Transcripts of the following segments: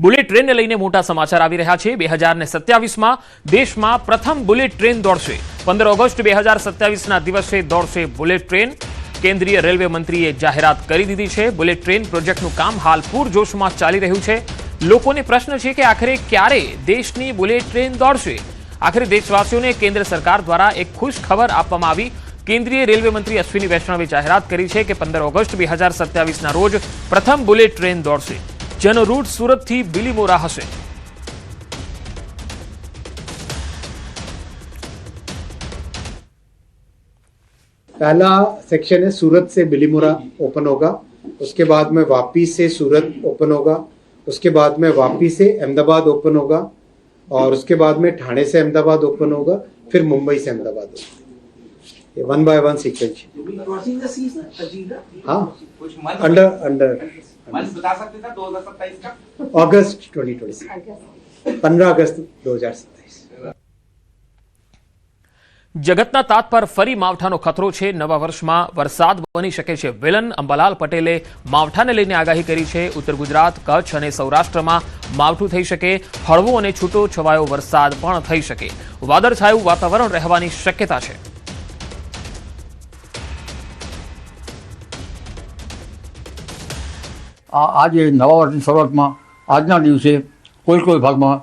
Bullet ટ્રેનને લઈને મોટા સમાચાર આવી રહ્યા છે। 2027માં દેશમાં પ્રથમ બુલેટ ટ્રેન દોડશે। 15 ઓગસ્ટ 2027ના દિવસે દોડશે બુલેટ ટ્રેન। કેન્દ્રીય રેલવે મંત્રીએ જાહેરાત કરી દીધી છે। બુલેટ ટ્રેન પ્રોજેક્ટનું કામ હાલ પૂરજોશમાં ચાલી રહ્યું છે। લોકોને પ્રશ્ન છે કે આખરે ક્યારે દેશની બુલેટ ટ્રેન દોડશે। આખરે દેશવાસીઓને કેન્દ્ર સરકાર દ્વારા એક ખુશ ખબર આપવામાં આવી। કેન્દ્રીય રેલવે મંત્રી અશ્વિની વૈષ્ણવે જાહેરાત કરી છે કે 15 ઓગસ્ટ 2027ના રોજ પ્રથમ બુલેટ ટ્રેન દોડશે, જેનો રૂટ સુરતથી બિલીમોરા હશે। पहला सेक्शन है सूरत से बिलीमोरा ओपन होगा, उसके बाद में वापी से सूरत ओपन होगा, उसके बाद में वापी से अहमदाबाद ओपन होगा और उसके बाद में ठाणे से अहमदाबाद ओपन होगा, फिर मुंबई से अहमदाबाद होगा। ये 1 बाय 1 सीक्वेंस। हाँ, अंडर बता सकते थे 2027 का अगस्त 2026, 15 अगस्त 2027। જગતના તાત પર ફરી માવઠાનો ખતરો છે। નવા વર્ષમાં વરસાદ બની શકે છે વિલન। અંબાલાલ પટેલે માવઠાને લઈને આગાહી કરી છે। ઉત્તર ગુજરાત, કચ્છ અને સૌરાષ્ટ્રમાં માવઠું થઈ શકે। હળવો અને છૂટો છવાયો વરસાદ પણ થઈ શકે। વાદળછાયું વાતાવરણ રહેવાની શક્યતા છે। આજે નવા વર્ષની શરૂઆતમાં આજના દિવસે કોઈ ભાગમાં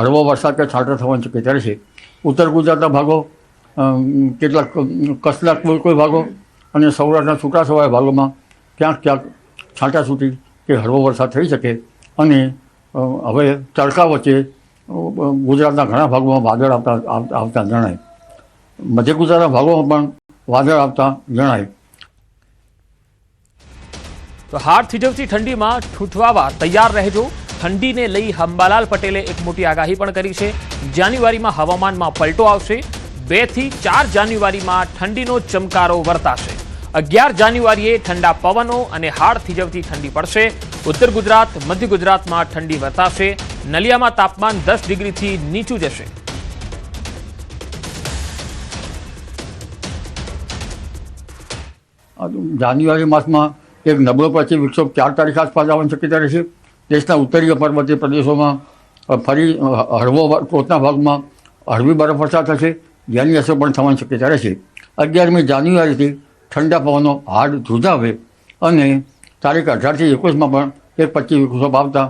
હળવો વરસાદ કે છાંટા થવાની શક્યતા રહેશે। ઉત્તર ગુજરાતના ભાગો, કેટલાક કચ્છના કોઈ ભાગો અને સૌરાષ્ટ્રના છૂટાછવાયા ભાગોમાં ક્યાંક છાંટાછૂટી કે હળવો વરસાદ થઈ શકે। અને હવે તડકા વચ્ચે ગુજરાતના ઘણા ભાગોમાં વાદળ આવતા જણાય। મધ્ય ગુજરાતના ભાગોમાં પણ વાદળ આવતા જણાય। તો હાડ થીજવતી ઠંડીમાં ઠૂંઠવાવા તૈયાર રહેજો। ઠંડીને લઈ અંબાલાલ પટેલે એક મોટી આગાહી પણ કરી છે। જાન્યુઆરીમાં હવામાનમાં પલટો આવશે। 2 થી 4 જાન્યુઆરીમાં ઠંડીનો ચમકારો વર્તાશે। 11 જાન્યુઆરીએ ઠંડા પવનો અને હાડ થીજવતી ઠંડી પડશે। ઉત્તર ગુજરાત, મધ્ય ગુજરાતમાં ઠંડી વર્તાશે। નલિયામાં તાપમાન 10 ડિગ્રીથી નીચું જશે। જાન્યુઆરી માસમાં એક નબળો પશ્ચિમ વિક્ષોભ 4 તારીખ આસપાસ આવવાની શક્યતા રહેશે। દેશના ઉત્તરીય પર્વતીય પ્રદેશોમાં ફરી હળવો ટોચના ભાગમાં હળવી બરફવર્ષા થશે, જેની અસર પણ થવાની શક્યતા રહેશે। 11મી જાન્યુઆરીથી ઠંડા પવનો હાડ ધ્રુજાવે અને તારીખ 18થી 21માં પણ એક પશ્ચિમ વિક્ષોભ આવતા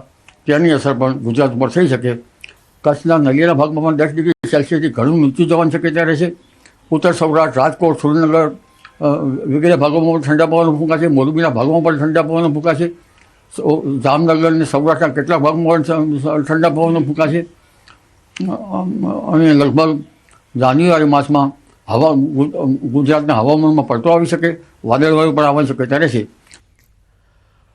તેની અસર પણ ગુજરાત ઉપર થઈ શકે। કચ્છના નલિયાના ભાગમાં પણ 10 ડિગ્રી સેલ્સિયસથી ઘણું નીચું જવાની શક્યતા રહેશે। ઉત્તર સૌરાષ્ટ્ર, રાજકોટ, સુરેન્દ્રનગર વગેરે ભાગોમાં પણ ઠંડા પવનો ફૂંકાશે। મોરબીના ભાગોમાં પણ ઠંડા પવનો ફૂંકાશે। જામનગર અને સૌરાષ્ટ્રના કેટલાક ભાગમાં ઠંડા પવનો ફૂંકાશે। અને લગભગ જાન્યુઆરી માસમાં ગુજરાતના હવામાનમાં પલટો આવી શકે, વાદળવાયુ પણ આવવાની શક્યતા રહેશે।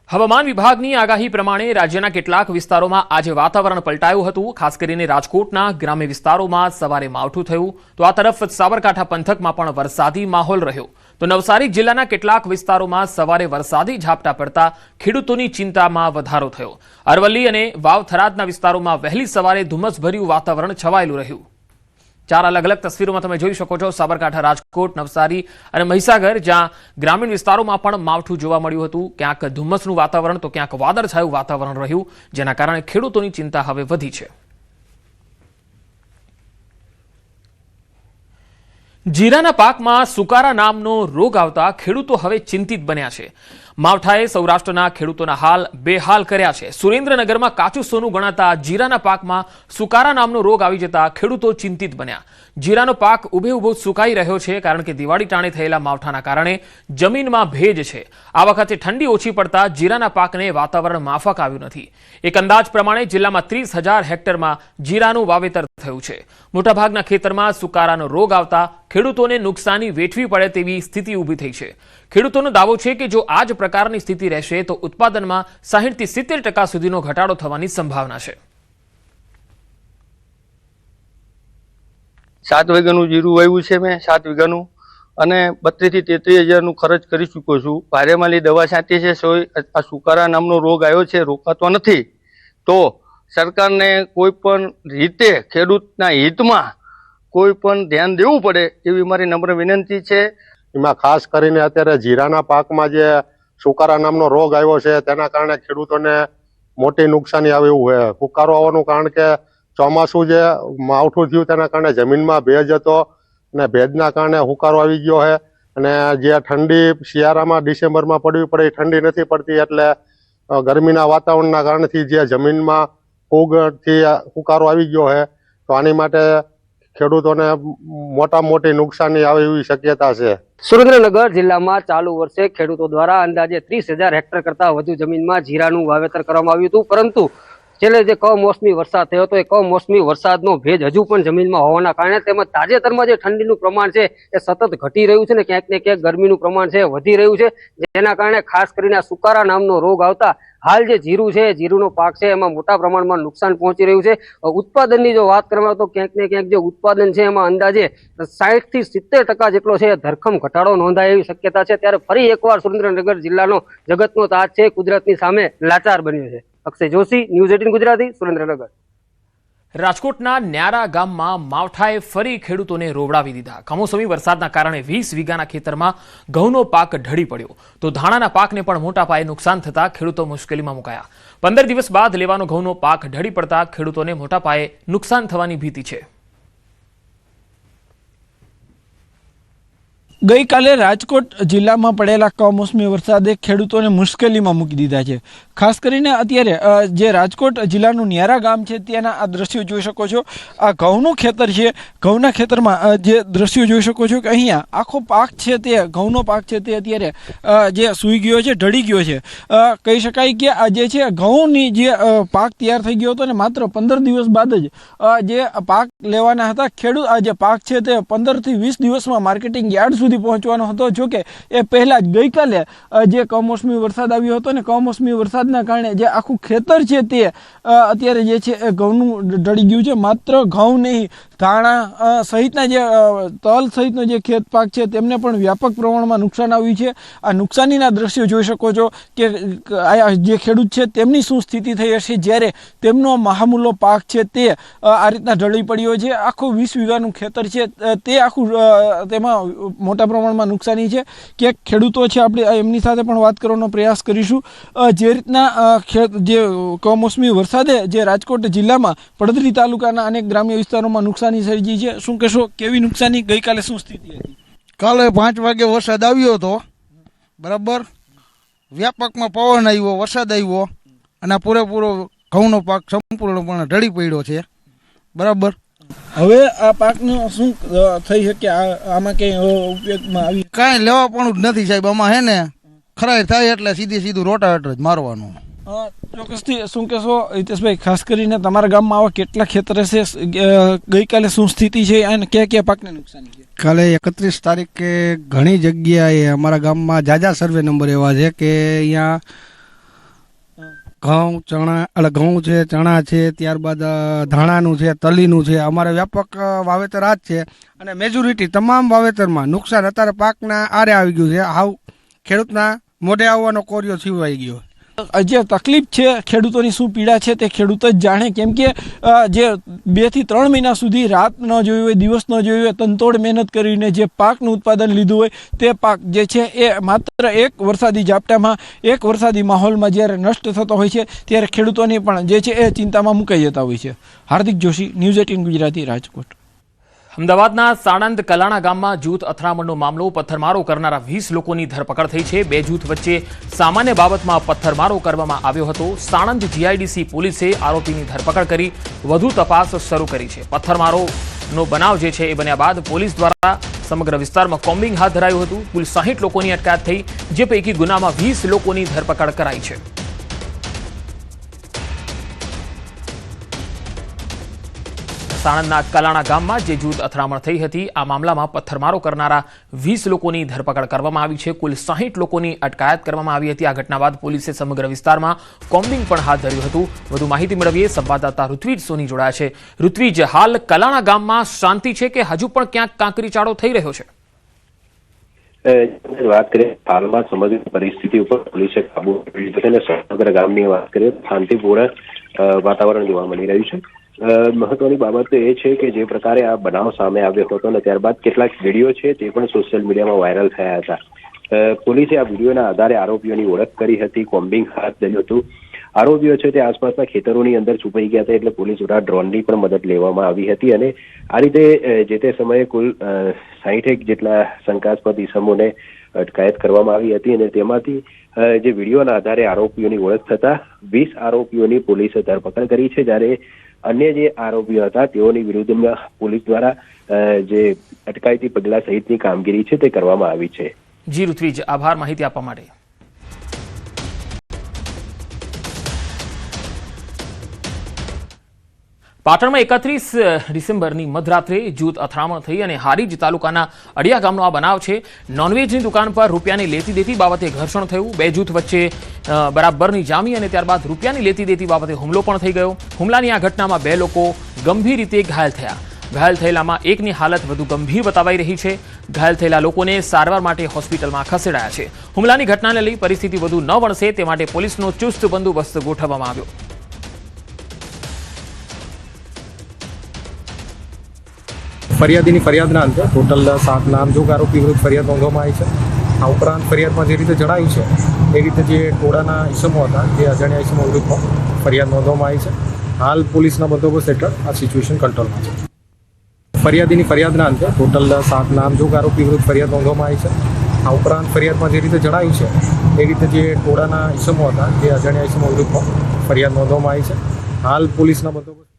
હવામાન વિભાગની આગાહી પ્રમાણે રાજ્યના કેટલાક વિસ્તારોમાં આજે વાતાવરણ પલટાયું હતું। ખાસ કરીને રાજકોટના ગ્રામ્ય વિસ્તારોમાં સવારે માવઠું થયું, તો આ તરફ સાબરકાંઠા પંથકમાં પણ વરસાદી માહોલ રહ્યો। તો નવસારી જિલ્લાના કેટલાક વિસ્તારોમાં સવારે વરસાદી ઝાપટા પડતા ખેડૂતોની ચિંતામાં વધારો થયો। અરવલ્લી અને વાવ-થરાદના વિસ્તારોમાં વહેલી સવારે ધુમ્મસભર્યું વાતાવરણ છવાયેલું રહ્યું। 4 અલગ અલગ તસવીરોમાં તમે જોઈ શકો છો। સાબરકાંઠા, રાજકોટ, નવસારી અને મહીસાગર, જ્યાં ગ્રામીણ વિસ્તારોમાં પણ માવઠું જોવા મળ્યું હતું। ક્યાંક ધુમ્મસનું વાતાવરણ તો ક્યાંક વાદળછાયું વાતાવરણ રહ્યું, જેના કારણે ખેડૂતોની ચિંતા હવે વધી છે। જીરાના પાકમાં સુકારા નામનો રોગ આવતા ખેડૂતો હવે ચિંતિત બન્યા છે। માવઠાએ સૌરાષ્ટ્રના ખેડૂતોના હાલ બેહાલ કર્યા છે। સુરેન્દ્રનગરમાં કાચું સોનું ગણાતા જીરાના પાકમાં સુકારા નામનો રોગ આવી જતા ખેડૂતો ચિંતિત બન્યા। જીરાનો પાક ઉભે ઉભો સુકાઈ રહ્યો છે, કારણ કે દિવાળી ટાણે થયેલા માવઠાના કારણે જમીનમાં ભેજ છે। આ વખતે ઠંડી ઓછી પડતા જીરાના પાકને વાતાવરણ માફક આવ્યું નથી। એક અંદાજ પ્રમાણે જિલ્લામાં 30,000 હેક્ટરમાં જીરાનું વાવેતર થયું છે। મોટાભાગના ખેતરમાં સુકારાનો રોગ આવતા ખેડૂતોને નુકસાની વેઠવી પડે તેવી સ્થિતિ ઊભી થઈ છે। ખેડૂતોનો દાવો છે કે જો આ જ પ્રકારની સ્થિતિ રહેશે તો ઉત્પાદનમાં 60 થી 70% સુધીનો ઘટાડો થવાની સંભાવના છે। 7 વીઘાનું જીરું વાવ્યું છે મેં, 7 વીઘાનું, અને 32 થી 33 હજારનું ખર્ચ કરી ચૂક્યો છું। ભારેમાલી દવા છાંટી છે, આ સુકારા નામનો રોગ આવ્યો છે, રોકાતો નથી। તો સરકારને કોઈ પણ રીતે ખેડૂતના હિતમાં કોઈ પણ ધ્યાન દેવું પડે એવી મારી નમ્ર વિનંતી છે। એમાં ખાસ કરીને અત્યારે જીરાના પાકમાં જે સુકારા નામનો રોગ આવ્યો છે તેના કારણે ખેડૂતોને મોટી નુકસાની આવે એવું છે. ફુકારો આવવાનું કારણ કે ચોમાસું જે માવઠું થયું તેના કારણે જમીનમાં ભેજ હતો અને ભેજના કારણે હુકારો આવી ગયો છે. અને જે ઠંડી શિયાળામાં ડિસેમ્બરમાં પડવી પડે એ ઠંડી નથી પડતી, એટલે ગરમીના વાતાવરણના કારણથી જે જમીનમાં ફૂગથી હુકારો આવી ગયો છે. તો આની માટે ખેડૂતોને મોટી નુકસાની આવે એવી શક્યતા છે. સુરેન્દ્રનગર જિલ્લામાં ચાલુ વર્ષે ખેડૂતો દ્વારા અંદાજે 30,000 હેક્ટર કરતા વધુ જમીનમાં જીરાનું વાવેતર કરવામાં આવ્યું હતું, પરંતુ છેલ્લે જે કમોસમી વરસાદ થયો હતો એ કમોસમી વરસાદનો ભેજ હજુ પણ જમીનમાં હોવાના કારણે તેમજ તાજેતરમાં જે ઠંડીનું પ્રમાણ છે એ સતત ઘટી રહ્યું છે ને ક્યાંક ને ક્યાંક ગરમીનું પ્રમાણ છે વધી રહ્યું છે, જેના કારણે ખાસ કરીને સુકારા નામનો રોગ આવતા હાલ જે જીરું છે, જીરુનો પાક છે એમાં મોટા પ્રમાણમાં નુકસાન પહોંચી રહ્યું છે. ઉત્પાદનની જો વાત કરવામાં તો ક્યાંક ને ક્યાંક જે ઉત્પાદન છે એમાં અંદાજે 60 થી 70% જેટલો છે ધરખમ ઘટાડો નોંધાય એવી શક્યતા છે. ત્યારે ફરી એકવાર સુરેન્દ્રનગર જિલ્લાનો જગતનો તાજ છે કુદરતની સામે લાચાર બન્યો છે. અક્ષય જોશી, ન્યૂઝ 18 ગુજરાતી, સુરેન્દ્રનગર. રાજકોટના ન્યારા ગામમાં માવઠાએ ફરી ખેડૂતોને રોવડાવી દીધા. કમોસમી વરસાદના કારણે 20 વીઘાના ખેતરમાં ઘઉંનો પાક ઢળી પડ્યો, તો ધાણાના પાકને પણ મોટા પાયે નુકસાન થતા ખેડૂતો મુશ્કેલીમાં મુકાયા. 15 દિવસ બાદ લેવાનો ઘઉંનો પાક ઢળી પડતા ખેડૂતોને મોટા પાયે નુકસાન થવાની ભીતિ છે. ગઈકાલે રાજકોટ જિલ્લામાં પડેલા કમોસમી વરસાદે ખેડૂતોને મુશ્કેલીમાં મૂકી દીધા છે. ખાસ કરીને અત્યારે જે રાજકોટ જિલ્લાનું ન્યારા ગામ છે ત્યાંના આ દ્રશ્યો જોઈ શકો છો. આ ઘઉંનું ખેતર છે. ઘઉંના ખેતરમાં જે દ્રશ્યો જોઈ શકો છો કે અહીંયા આખો પાક છે તે ઘઉંનો પાક છે તે અત્યારે જે સૂઈ ગયો છે, ઢળી ગયો છે. કહી શકાય કે આ જે છે ઘઉંની જે પાક તૈયાર થઈ ગયો હતો ને માત્ર 15 દિવસ બાદ જ જે પાક લેવાના હતા. ખેડૂત આ જે પાક છે તે 15 થી 20 દિવસમાં માર્કેટિંગ યાર્ડ સુધી પહોંચવાનો હતો. જોકે એ પહેલા જ ગઈકાલે જે કમોસમી વરસાદ આવ્યો હતો ને કમોસમી વરસાદના કારણે જે આખું ખેતર છે તે અત્યારે જે છે એ ઘઉંનું ઢળી ગયું છે. માત્ર ઘઉં નહીં, ધાણા સહિતના જે તલ સહિતનો જે ખેત પાક છે તેમને પણ વ્યાપક પ્રમાણમાં નુકસાન આવ્યું છે. આ નુકસાનીના દ્રશ્યો જોઈ શકો છો કે જે ખેડૂત છે તેમની શું સ્થિતિ થઈ હશે જ્યારે તેમનો મહામૂલો પાક છે તે આ રીતના ઢળી પડ્યો છે. આખું 20 વીઘાનું ખેતર છે તે આખું તેમાં મોટા પ્રમાણમાં નુકસાની છે. કે ખેડૂતો છે આપણે એમની સાથે પણ વાત કરવાનો પ્રયાસ કરીશું. જે રીતના જે કમોસમી વરસાદે જે રાજકોટ જિલ્લામાં પડધરી તાલુકાના અનેક ગ્રામ્ય વિસ્તારોમાં નુકસાની સર્જી છે, શું કહેશો, કેવી નુકસાની, ગઈકાલે શું સ્થિતિ હતી? કાલે 5 વાગે વરસાદ આવ્યો હતો, બરાબર. વ્યાપકમાં પવન આવ્યો, વરસાદ આવ્યો અને પૂરેપૂરો ઘઉંનો પાક સંપૂર્ણપણે ઢળી પડ્યો છે, બરાબર. હવે આ પાકનું શું થઈ શકે? આમાં કંઈ ઉપયોગમાં આવી? કાંઈ લેવા પણ જ નથી સાહેબ. આમાં હે ને ખરાઈ થાય એટલે સીધું રોટાવેટર જ મારવાનું. ચોક્કસથી શું કહેશો હિતેશભાઈ? ખાસ કરીને તમારા ગામમાં આવા કેટલા ખેતર હશે? ગઈકાલે શું સ્થિતિ છે અને કયા કયા પાકને નુકસાન છે? કાલે 31 તારીખે ઘણી જગ્યાએ અમારા ગામમાં જાજા સર્વે નંબર એવા છે કે અહીંયા ઘઉં છે, ચણા છે, ત્યારબાદ ધાણાનું છે, તલીનું છે. અમારે વ્યાપક વાવેતર આ જ છે અને મેજોરિટી તમામ વાવેતરમાં નુકસાન અત્યારે પાકના આરે આવી ગયું છે. હાવ ખેડૂતના મોઢે આવવાનો કોરિયો છીવાઈ ગયો. જે તકલીફ છે ખેડૂતોની, શું પીડા છે તે ખેડૂત જ જાણે. કેમ કે જે 2 થી 3 મહિના સુધી રાત ન જોયું હોય, દિવસ ન જોયું હોય, તનતોડ મહેનત કરીને જે પાકનું ઉત્પાદન લીધું હોય તે પાક જે છે એ માત્ર એક વરસાદી ઝાપટામાં, એક વરસાદી માહોલમાં જ્યારે નષ્ટ થતો હોય છે ત્યારે ખેડૂતોની પણ જે છે એ ચિંતામાં મુકાઈ જતા હોય છે. હાર્દિક જોશી, ન્યૂઝ 18 ગુજરાતી, રાજકોટ. અમદાવાદના સાણંદ કલાણા ગામમાં જૂથ અથડામણનો મામલો. પથ્થરમારો કરનારા 20 લોકોની ધરપકડ થઈ છે. 2 જૂથ વચ્ચે સામાન્ય બાબતમાં પથ્થરમારો કરવામાં આવ્યો હતો. સાણંદ જીઆઈડીસી પોલીસે આરોપીની ધરપકડ કરી વધુ તપાસ શરૂ કરી છે. પથ્થરમારોનો બનાવ જે છે એ બન્યા બાદ પોલીસ દ્વારા સમગ્ર વિસ્તારમાં કોમ્બિંગ હાથ ધરાયું હતું. કુલ 60 લોકોની અટકાયત થઈ, જે પૈકી ગુનામાં 20 લોકોની ધરપકડ કરાઈ છે. સાણંદના કલાણા ગામમાં જે જૂથ અથડામણ થઈ હતી આ મામલામાં પથ્થરમારો કરનારા 20 લોકોની ધરપકડ કરવામાં આવી છે. કુલ 60 લોકોની અટકાયત કરવામાં આવી હતી. આ ઘટના બાદ પોલીસે સમગ્ર વિસ્તારમાં કોમ્બિંગ પણ હાથ ધર્યું હતું. વધુ માહિતી મેળવીએ સંવાદદાતા ઋત્વિજ સોની જોડાયા છે. ઋત્વિજ, હાલ કલાણા ગામમાં શાંતિ છે કે હજુ પણ ક્યાંક કાંકરીચાળો થઈ રહ્યો છે? વાત કરીએ હાલમાં સમગ્ર પરિસ્થિતિ ઉપર પોલીસે કાબુ મેળવી લીધો છે અને સમગ્ર ગામની વાત કરીએ શાંતિપૂર્ણ વાતાવરણ જોવા મળી રહ્યું છે. મહત્વની બાબત એ છે કે જે પ્રકારે આ બનાવ સામે આવ્યો હતો અને ત્યારબાદ કેટલાક વિડીયો છે તે પણ સોશિયલ મીડિયામાં વાયરલ થયા હતા. પોલીસે આ વિડીયોના આધારે આરોપીઓની ઓળખ કરી હતી, કોમ્બિંગ હાથ ધર્યું હતું આરોપીઓ છે તે આસપાસના ખેતરોની અંદર છુપાઈ ગયા હતા, એટલે પોલીસ દ્વારા ડ્રોનની પણ મદદ લેવામાં આવી હતી અને આ રીતે જે તે સમયે કુલ 60 જેટલા શંકાસ્પદ ઇસમોને અટકાયત કરવામાં આવી હતી અને તેમાંથી જે વિડીયોના આધારે આરોપીઓની ઓળખ થતા 20 આરોપીઓની પોલીસે ધરપકડ કરી છે, જ્યારે અન્ય જે આરોપીઓ હતા તેઓની વિરુદ્ધમાં પોલીસ દ્વારા જે અટકાયતી પગલાં સહિતની કામગીરી છે તે કરવામાં આવી છે. જી ઋત્વિજ, આભાર માહિતી આપવા માટે. પાટણમાં 31 ડિસેમ્બરની મધરાત્રે જૂથ અથડામણ થઈ અને હારીજ તાલુકાના અડિયા ગામનો આ બનાવ છે. નોનવેજની દુકાન પર રૂપિયાની લેતી દેતી બાબતે ઘર્ષણ થયું. બે જૂથ વચ્ચે બરાબરની જામી અને ત્યારબાદ રૂપિયાની લેતી દેતી બાબતે હુમલો પણ થઈ ગયો. હુમલાની આ ઘટનામાં 2 લોકો ગંભીર રીતે ઘાયલ થયા. ઘાયલ થયેલામાં એકની હાલત વધુ ગંભીર બતાવાઈ રહી છે. ઘાયલ થયેલા લોકોને સારવાર માટે હોસ્પિટલમાં ખસેડાયા છે. હુમલાની ઘટનાને લઈ પરિસ્થિતિ વધુ ન વણસે તે માટે પોલીસનો ચુસ્ત બંદોબસ્ત ગોઠવવામાં આવ્યો. ફરિયાદીની ફરિયાદના અંતે ટોટલ 7 નામજોગ આરોપી વિરુદ્ધ ફરિયાદ નોંધવામાં આવી છે. આ ઉપરાંત ફરિયાદમાં જે રીતે જણાવ્યું છે એ રીતે જે ટોળાના ઇસમો હતા તે અજાણ્યા ઇસમો વિરુદ્ધ ફરિયાદ નોંધવામાં આવી છે. હાલ પોલીસના બંદોબસ્ત હેઠળ આ સિચ્યુએશન કંટ્રોલમાં છે. ફરિયાદીની ફરિયાદના અંતે ટોટલ 7 નામજોગ આરોપી વિરુદ્ધ ફરિયાદ નોંધવામાં આવી છે. આ ઉપરાંત ફરિયાદમાં જે રીતે જણાવ્યું છે એ રીતે જે ટોળાના ઇસમો હતા તે અજાણ્યા ઇસમો વિરુદ્ધ ફરિયાદ નોંધવામાં આવી છે. હાલ પોલીસના બંદોબસ્ત